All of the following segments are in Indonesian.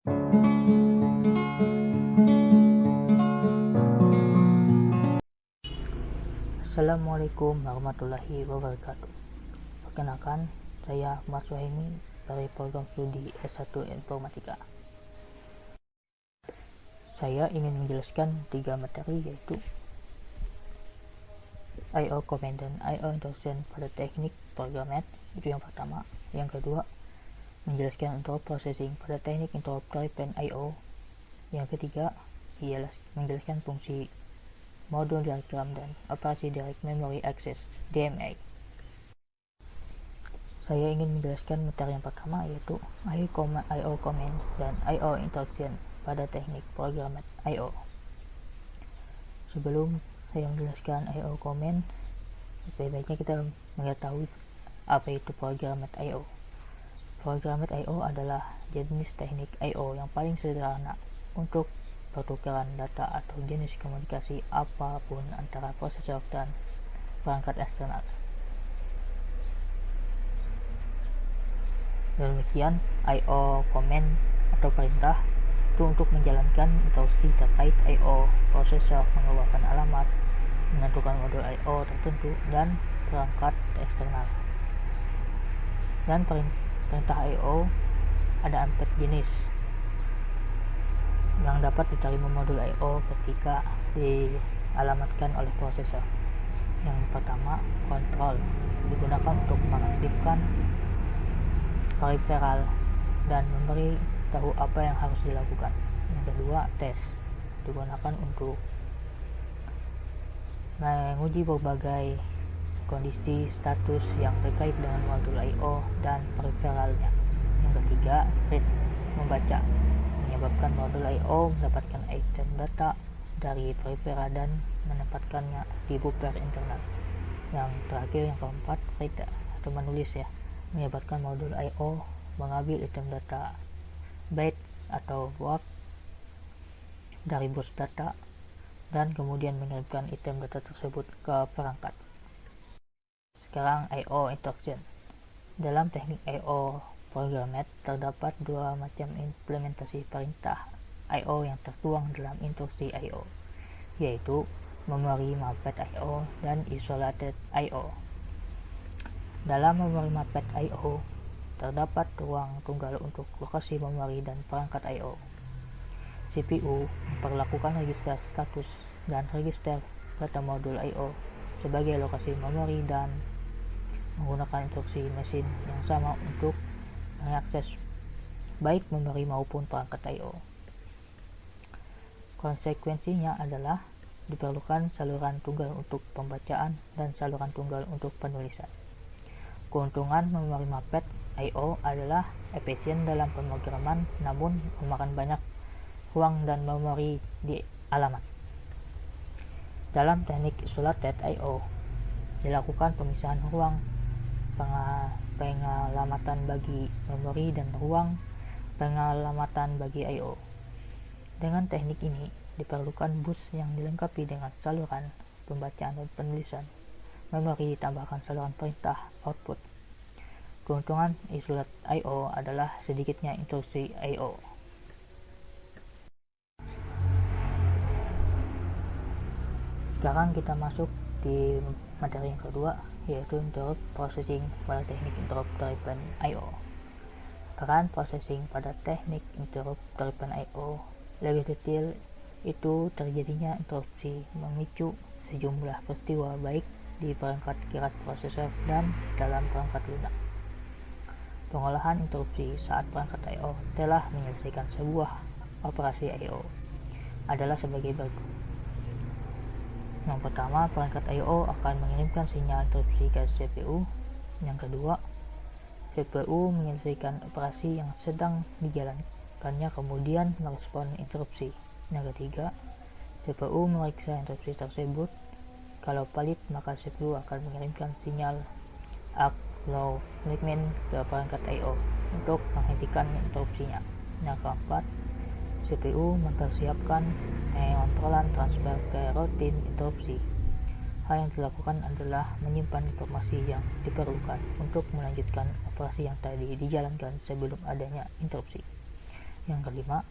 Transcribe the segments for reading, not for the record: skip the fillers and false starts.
Assalamualaikum warahmatullahi wabarakatuh. Perkenalkan, saya Ahmad Suhaimi dari program studi S1 Informatika. Saya ingin menjelaskan 3 materi, yaitu I/O Command dan I/O Instruction pada teknik programmer. Itu yang pertama. Yang kedua, menjelaskan interrupt processing pada teknik interrupt driven I/O. Yang ketiga ialah menjelaskan fungsi modul diagram dan operasi direct memory access DMA. Saya ingin menjelaskan materi yang pertama, yaitu I/O Command dan I/O Instruction pada teknik programmer I/O. Sebelum saya menjelaskan I/O Command, sebaiknya kita mengetahui apa itu programmer I/O. Programmer I/O adalah jenis teknik I/O yang paling sederhana untuk pertukaran data atau jenis komunikasi apapun antara prosesor dan perangkat eksternal. Demikian, I/O command atau perintah itu untuk menjalankan instruksi terkait I/O. Prosesor mengeluarkan alamat, menentukan modul I/O tertentu, dan perangkat eksternal. Dan perintah I/O ada 4 jenis yang dapat diterima modul I/O ketika dialamatkan oleh prosesor. Yang pertama, kontrol, digunakan untuk mengaktifkan peripheral dan memberi tahu apa yang harus dilakukan. Yang kedua, tes, digunakan untuk menguji berbagai kondisi status yang terkait dengan modul I/O dan peripheralnya. Yang ketiga, read, membaca, menyebabkan modul I/O mendapatkan item data dari peripheral dan menempatkannya di buffer internal. Yang terakhir, yang keempat, write atau menulis, menyebabkan modul I/O mengambil item data byte atau word dari bus data dan kemudian mengirimkan item data tersebut ke perangkat. Sekarang I/O Instruction. Dalam teknik I/O programmer terdapat 2 macam implementasi perintah I/O yang tertuang dalam instruksi I/O, yaitu memory mapped I/O dan isolated I/O. Dalam memory mapped I/O terdapat ruang tunggal untuk lokasi memori dan perangkat I/O. CPU memperlakukan register status dan register data modul I/O sebagai lokasi memori dan menggunakan instruksi mesin yang sama untuk mengakses baik memori maupun perangkat I/O. Konsekuensinya adalah diperlukan saluran tunggal untuk pembacaan dan saluran tunggal untuk penulisan. Keuntungan memory mapped I/O adalah efisien dalam pemrograman, namun memakan banyak ruang dan memori di alamat. Dalam teknik isolated I/O dilakukan pemisahan ruang pengalamatan bagi memori dan ruang pengalamatan bagi I/O. Dengan teknik ini diperlukan bus yang dilengkapi dengan saluran pembacaan dan penulisan. Memori ditambahkan saluran perintah output. Keuntungan isolated I/O adalah sedikitnya instruksi I/O. Sekarang kita masuk di materi yang kedua, yaitu interrupt processing pada teknik interrupt driven I/O. Peran processing pada teknik interrupt driven I/O lebih detail, itu terjadinya interupsi memicu sejumlah peristiwa baik di perangkat kirat prosesor dan dalam perangkat lunak. Pengolahan interupsi saat perangkat I/O telah menyelesaikan sebuah operasi I/O adalah sebagai berikut. Yang pertama, perangkat I/O akan mengirimkan sinyal interupsi ke CPU. Yang kedua, CPU menyelesaikan operasi yang sedang dijalankannya kemudian merespon interupsi. Yang ketiga, CPU memeriksa interupsi tersebut. Kalau valid, maka CPU akan mengirimkan sinyal acknowledgement ke perangkat I/O untuk menghentikan interupsinya. Yang keempat, CPU mempersiapkan pengontrolan transfer ke rutin interupsi. Hal yang dilakukan adalah menyimpan informasi yang diperlukan untuk melanjutkan operasi yang tadi dijalankan sebelum adanya interupsi. Yang kelima,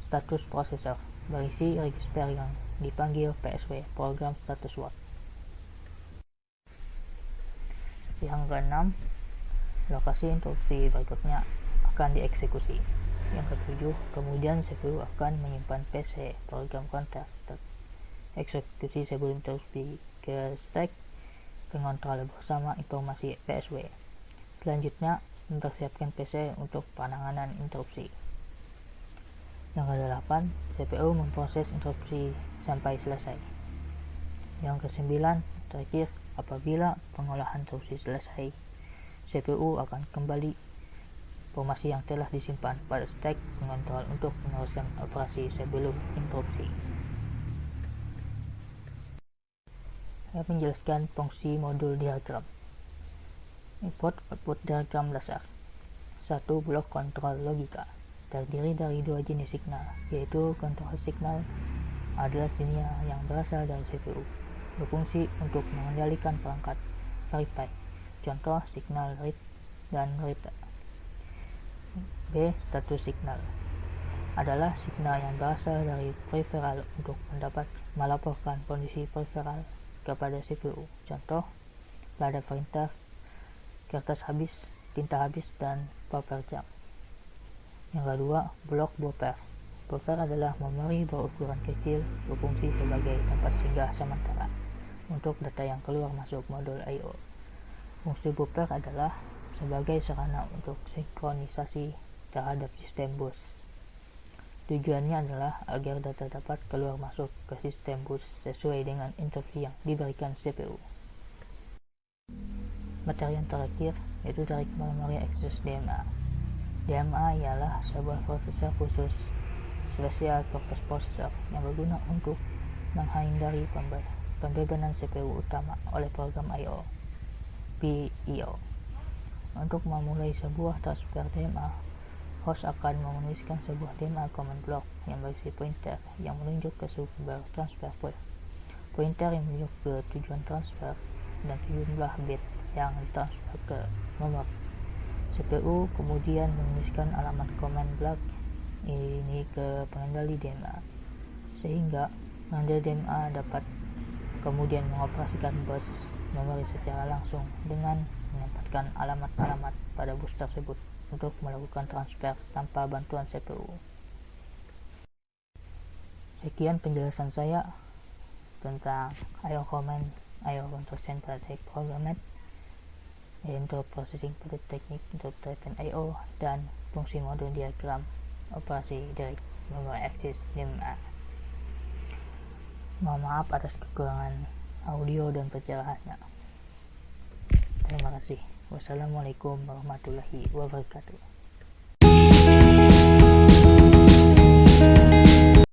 status processor berisi register yang dipanggil PSW, program status word. Yang keenam, lokasi interupsi berikutnya akan dieksekusi. Yang ketujuh, kemudian CPU akan menyimpan PC program kontak eksekusi sebelum interupsi ke stack pengontrol bersama informasi PSW. Selanjutnya, mempersiapkan PC untuk penanganan interupsi. Yang ke-8, CPU memproses interupsi sampai selesai. Yang ke-9, terakhir, apabila pengolahan interupsi selesai, CPU akan kembali informasi yang telah disimpan pada stack pengontrol untuk meneruskan operasi sebelum interupsi. Saya menjelaskan fungsi modul diagram. Input-output diagram dasar. 1. Blok kontrol logika terdiri dari 2 jenis signal, yaitu kontrol signal adalah sinyal yang berasal dari CPU, berfungsi untuk mengendalikan perangkat verify, contoh signal read dan write. B. Status signal adalah signal yang berasal dari peripheral untuk melaporkan kondisi peripheral kepada CPU, contoh pada printer, kertas habis, tinta habis, dan buffer jam. Yang kedua, blok buffer. Buffer adalah memori berukuran kecil, berfungsi sebagai tempat singgah sementara untuk data yang keluar masuk modul I/O. Fungsi buffer adalah sebagai sarana untuk sinkronisasi terhadap sistem bus. Tujuannya adalah agar data dapat keluar masuk ke sistem bus sesuai dengan instruksi yang diberikan CPU. Materi yang terakhir yaitu Direct Memory Access DMA. DMA ialah sebuah prosesor khusus Special Purpose Processor yang berguna untuk menghindari pembebanan CPU utama oleh program I/O (PIO). Untuk memulai sebuah transfer DMA, host akan menuliskan sebuah DMA command block yang berisi pointer yang menunjuk ke sumber transfer, pointer yang menunjuk ke tujuan transfer, dan jumlah bit yang ditransfer ke nomor. CPU kemudian menuliskan alamat command block ini ke pengendali DMA, sehingga pengendali DMA dapat kemudian mengoperasikan bus memori secara langsung dengan menempatkan alamat-alamat pada bus tersebut untuk melakukan transfer tanpa bantuan CPU. Sekian penjelasan saya tentang I/O command, I/O instruction pada teknik programming, interrupt processing pada teknik interrupt driven I/O, dan fungsi modul diagram operasi Direct Memory Access DMA. Mohon maaf atas kekurangan audio dan pencerahannya. Terima kasih. Wassalamualaikum warahmatullahi wabarakatuh.